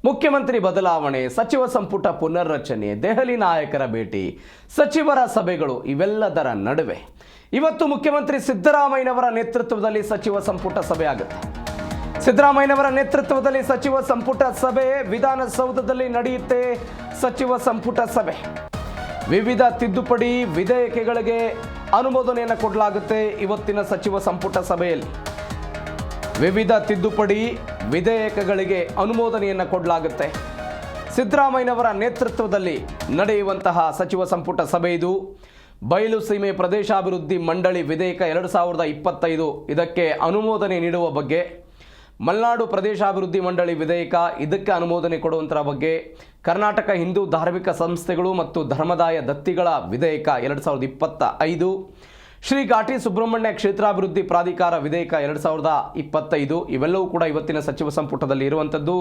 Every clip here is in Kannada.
ಮುಖ್ಯಮಂತ್ರಿ ಬದಲಾವಣೆ, ಸಚಿವ ಸಂಪುಟ ಪುನರ್ರಚನೆ, ದೆಹಲಿ ನಾಯಕರ ಭೇಟಿ, ಸಚಿವರ ಸಭೆಗಳು ಇವೆಲ್ಲದರ ನಡುವೆ ಇವತ್ತು ಮುಖ್ಯಮಂತ್ರಿ ಸಿದ್ದರಾಮಯ್ಯನವರ ನೇತೃತ್ವದಲ್ಲಿ ಸಚಿವ ಸಂಪುಟ ಸಭೆ ಆಗುತ್ತೆ. ಸಿದ್ದರಾಮಯ್ಯನವರ ನೇತೃತ್ವದಲ್ಲಿ ಸಚಿವ ಸಂಪುಟ ಸಭೆ ವಿಧಾನಸೌಧದಲ್ಲಿ ನಡೆಯುತ್ತೆ. ಸಚಿವ ಸಂಪುಟ ಸಭೆ ವಿವಿಧ ತಿದ್ದುಪಡಿ ವಿಧೇಯಕಗಳಿಗೆ ಅನುಮೋದನೆಯನ್ನು ಕೊಡಲಾಗುತ್ತೆ. ಇವತ್ತಿನ ಸಚಿವ ಸಂಪುಟ ಸಭೆಯಲ್ಲಿ ವಿವಿಧ ತಿದ್ದುಪಡಿ ವಿಧೇಯಕಗಳಿಗೆ ಅನುಮೋದನೆಯನ್ನು ಕೊಡಲಾಗುತ್ತೆ. ಸಿದ್ದರಾಮಯ್ಯನವರ ನೇತೃತ್ವದಲ್ಲಿ ನಡೆಯುವಂತಹ ಸಚಿವ ಸಂಪುಟ ಸಭೆ ಇದು. ಬಯಲು ಸೀಮೆ ಪ್ರದೇಶಾಭಿವೃದ್ಧಿ ಮಂಡಳಿ ವಿಧೇಯಕ 2025 ಇದಕ್ಕೆ ಅನುಮೋದನೆ ನೀಡುವ ಬಗ್ಗೆ, ಮಲೆನಾಡು ಪ್ರದೇಶಾಭಿವೃದ್ಧಿ ಮಂಡಳಿ ವಿಧೇಯಕ ಇದಕ್ಕೆ ಅನುಮೋದನೆ ಕೊಡುವಂಥರ ಬಗ್ಗೆ, ಕರ್ನಾಟಕ ಹಿಂದೂ ಧಾರ್ಮಿಕ ಸಂಸ್ಥೆಗಳು ಮತ್ತು ಧರ್ಮದಾಯ ದತ್ತಿಗಳ ವಿಧೇಯಕ 2025, ಶ್ರೀ ಘಾಟಿ ಸುಬ್ರಹ್ಮಣ್ಯ ಕ್ಷೇತ್ರಾಭಿವೃದ್ಧಿ ಪ್ರಾಧಿಕಾರ ವಿಧೇಯಕ 2025 ಇವೆಲ್ಲವೂ ಕೂಡ ಇವತ್ತಿನ ಸಚಿವ ಸಂಪುಟದಲ್ಲಿ ಇರುವಂಥದ್ದು.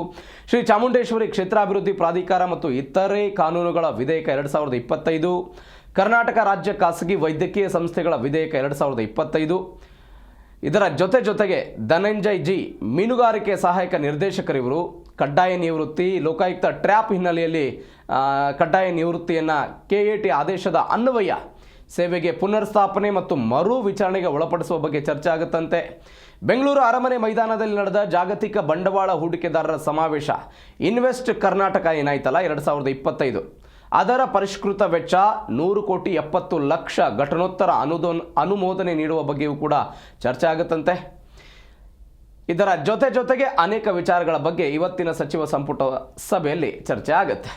ಶ್ರೀ ಚಾಮುಂಡೇಶ್ವರಿ ಕ್ಷೇತ್ರಾಭಿವೃದ್ಧಿ ಪ್ರಾಧಿಕಾರ ಮತ್ತು ಇತರೆ ಕಾನೂನುಗಳ ವಿಧೇಯಕ 2025, ಕರ್ನಾಟಕ ರಾಜ್ಯ ಖಾಸಗಿ ವೈದ್ಯಕೀಯ ಸಂಸ್ಥೆಗಳ ವಿಧೇಯಕ 2025. ಇದರ ಜೊತೆಗೆ ಧನಂಜಯ್ ಜಿ ಮೀನುಗಾರಿಕೆ ಸಹಾಯಕ ನಿರ್ದೇಶಕರಿವರು ಕಡ್ಡಾಯ ನಿವೃತ್ತಿ, ಲೋಕಾಯುಕ್ತ ಟ್ರ್ಯಾಪ್ ಹಿನ್ನೆಲೆಯಲ್ಲಿ ಕಡ್ಡಾಯ ನಿವೃತ್ತಿಯನ್ನು KAT ಆದೇಶದ ಅನ್ವಯ ಸೇವೆಗೆ ಪುನರ್ಸ್ಥಾಪನೆ ಮತ್ತು ಮರು ವಿಚಾರಣೆಗೆ ಒಳಪಡಿಸುವ ಬಗ್ಗೆ ಚರ್ಚೆ ಆಗುತ್ತಂತೆ. ಬೆಂಗಳೂರು ಅರಮನೆ ಮೈದಾನದಲ್ಲಿ ನಡೆದ ಜಾಗತಿಕ ಬಂಡವಾಳ ಹೂಡಿಕೆದಾರರ ಸಮಾವೇಶ ಇನ್ವೆಸ್ಟ್ ಕರ್ನಾಟಕ ಏನಾಯ್ತಲ್ಲ 2025 ಅದರ ಪರಿಷ್ಕೃತ ವೆಚ್ಚ 100,70,00,000 ಘಟನೋತ್ತರ ಅನುಮೋದನೆ ನೀಡುವ ಬಗ್ಗೆಯೂ ಕೂಡ ಚರ್ಚೆ ಆಗುತ್ತಂತೆ. ಇದರ ಜೊತೆಗೆ ಅನೇಕ ವಿಚಾರಗಳ ಬಗ್ಗೆ ಇವತ್ತಿನ ಸಚಿವ ಸಂಪುಟ ಸಭೆಯಲ್ಲಿ ಚರ್ಚೆ ಆಗುತ್ತೆ.